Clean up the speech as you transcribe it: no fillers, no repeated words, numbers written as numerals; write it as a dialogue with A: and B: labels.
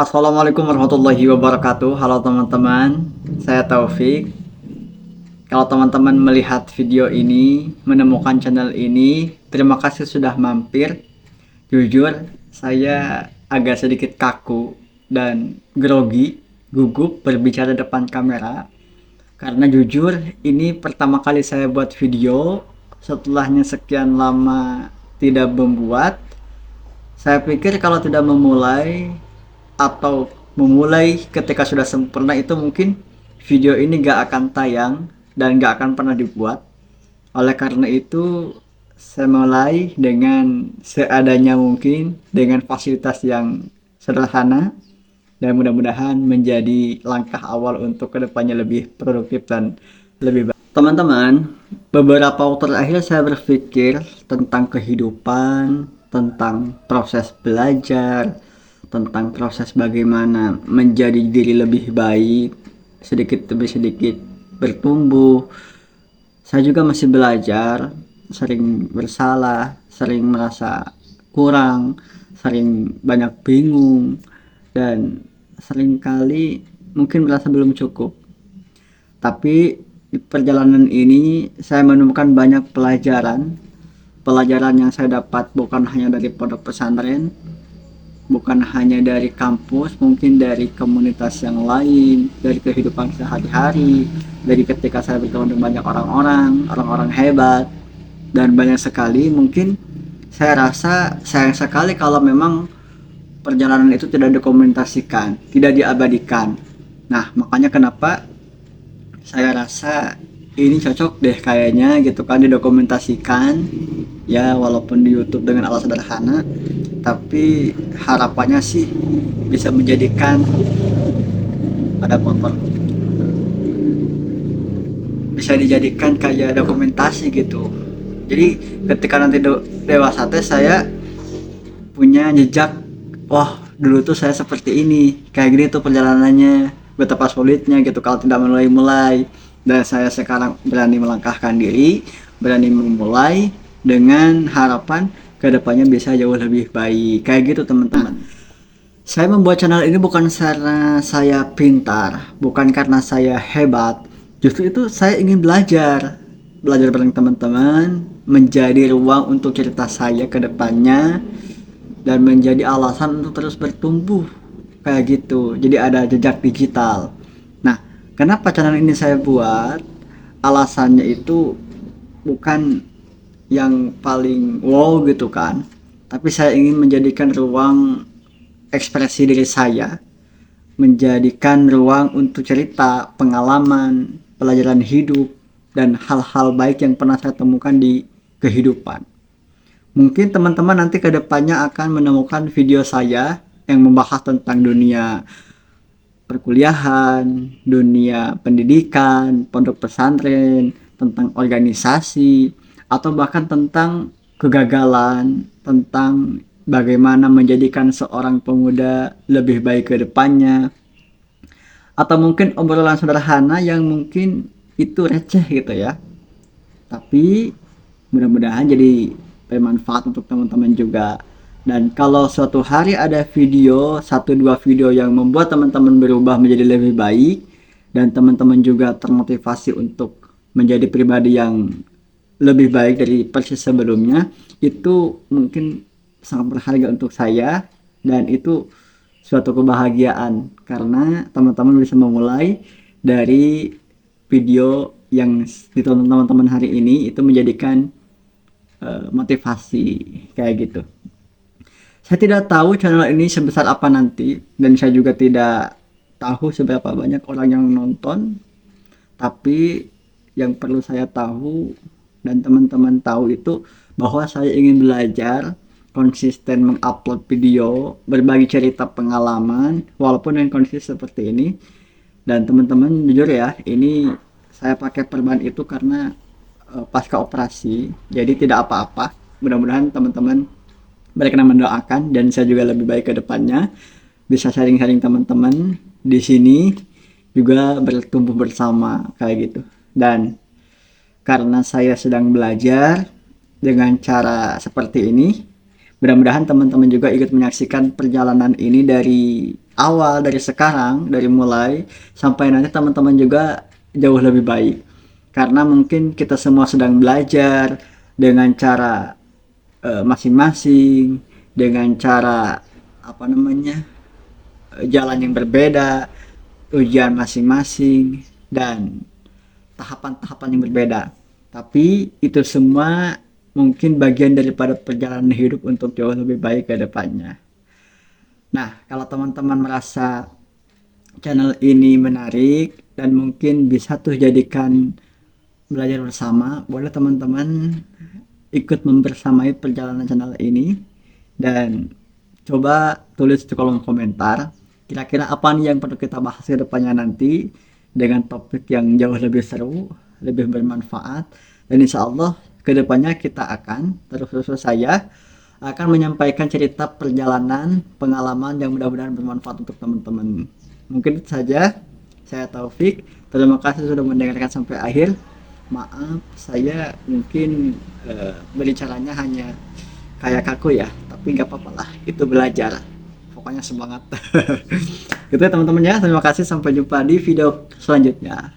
A: Assalamualaikum warahmatullahi wabarakatuh. Halo teman-teman, saya Taufik. Kalau teman-teman melihat video ini, menemukan channel ini, terima kasih sudah mampir. Jujur, saya agak sedikit kaku dan grogi, gugup berbicara depan kamera. Karena jujur, ini pertama kali saya buat video. Setelahnya sekian lama tidak membuat, saya pikir kalau tidak memulai atau memulai ketika sudah sempurna itu mungkin video ini gak akan tayang dan gak akan pernah dibuat. Oleh karena itu saya mulai dengan seadanya mungkin, dengan fasilitas yang sederhana, dan mudah-mudahan menjadi langkah awal untuk kedepannya lebih produktif dan lebih baik. Teman-teman, beberapa waktu terakhir saya berpikir tentang kehidupan, tentang proses belajar, tentang proses bagaimana menjadi diri lebih baik, sedikit demi sedikit bertumbuh. Saya juga masih belajar, sering bersalah, sering merasa kurang, sering banyak bingung, dan seringkali mungkin merasa belum cukup. Tapi di perjalanan ini saya menemukan banyak pelajaran. Pelajaran yang saya dapat bukan hanya dari pondok pesantren, bukan hanya dari kampus, mungkin dari komunitas yang lain, dari kehidupan sehari-hari, dari ketika saya bertemu dengan banyak orang-orang hebat, dan banyak sekali. Mungkin saya rasa sayang sekali kalau memang perjalanan itu tidak dokumentasikan, tidak diabadikan. Nah, makanya kenapa saya rasa ini cocok deh kayaknya gitu kan didokumentasikan, ya walaupun di YouTube dengan alat sederhana, tapi harapannya sih bisa menjadikan ada motor, bisa dijadikan kayak dokumentasi gitu. Jadi ketika nanti dewasa teh saya punya jejak, wah dulu tuh saya seperti ini, kayak gini tuh perjalanannya, betapa sulitnya gitu kalau tidak mulai-mulai. Dan saya sekarang berani melangkahkan diri, berani memulai dengan harapan kedepannya bisa jauh lebih baik, kayak gitu teman-teman. Saya membuat channel ini bukan karena saya pintar, bukan karena saya hebat. Justru itu saya ingin belajar, belajar bareng teman-teman, menjadi ruang untuk cerita saya ke depannya, dan menjadi alasan untuk terus bertumbuh, kayak gitu. Jadi ada jejak digital. Nah, kenapa channel ini saya buat? Alasannya itu bukan yang paling wow gitu kan, tapi saya ingin menjadikan ruang ekspresi diri saya, menjadikan ruang untuk cerita pengalaman, pelajaran hidup, dan hal-hal baik yang pernah saya temukan di kehidupan. Mungkin teman-teman nanti kedepannya akan menemukan video saya yang membahas tentang dunia perkuliahan, dunia pendidikan, pondok pesantren, tentang organisasi, atau bahkan tentang kegagalan, tentang bagaimana menjadikan seorang pemuda lebih baik ke depannya, atau mungkin obrolan sederhana yang mungkin itu receh gitu ya. Tapi mudah-mudahan jadi bermanfaat untuk teman-teman juga. Dan kalau suatu hari ada video, satu dua video yang membuat teman-teman berubah menjadi lebih baik, dan teman-teman juga termotivasi untuk menjadi pribadi yang lebih baik dari versi sebelumnya, itu mungkin sangat berharga untuk saya, dan itu suatu kebahagiaan karena teman-teman bisa memulai dari video yang ditonton teman-teman hari ini itu menjadikan motivasi kayak gitu. Saya tidak tahu channel ini sebesar apa nanti, dan saya juga tidak tahu seberapa banyak orang yang nonton. Tapi yang perlu saya tahu dan teman-teman tahu itu bahwa saya ingin belajar konsisten mengupload video, berbagi cerita pengalaman walaupun dengan kondisi seperti ini. Dan teman-teman jujur ya, ini saya pakai perban itu karena pasca operasi, jadi tidak apa-apa. Mudah-mudahan teman-teman berkenan mendoakan, dan saya juga lebih baik ke depannya, bisa sharing-sharing teman-teman di sini, juga bertumbuh bersama kayak gitu. Dan karena saya sedang belajar dengan cara seperti ini, mudah-mudahan teman-teman juga ikut menyaksikan perjalanan ini dari awal, dari sekarang, dari mulai sampai nanti teman-teman juga jauh lebih baik. Karena mungkin kita semua sedang belajar dengan cara masing-masing, dengan cara apa namanya, jalan yang berbeda, ujian masing-masing, dan tahapan-tahapan yang berbeda. Tapi itu semua mungkin bagian daripada perjalanan hidup untuk jauh lebih baik ke depannya. Nah, kalau teman-teman merasa channel ini menarik dan mungkin bisa tuh jadikan belajar bersama, boleh teman-teman ikut membersamai perjalanan channel ini dan coba tulis di kolom komentar kira-kira apa nih yang perlu kita bahas ke depannya nanti dengan topik yang jauh lebih seru, lebih bermanfaat, dan insya Allah kedepannya kita akan terus saya akan menyampaikan cerita perjalanan pengalaman yang mudah-mudahan bermanfaat untuk teman-teman. Mungkin itu saja, saya Taufik, terima kasih sudah mendengarkan sampai akhir. Maaf saya mungkin berbicaranya hanya kayak kaku ya, tapi nggak apa-apa lah, itu belajar, pokoknya semangat. Gitu ya teman-teman ya, terima kasih, sampai jumpa di video selanjutnya.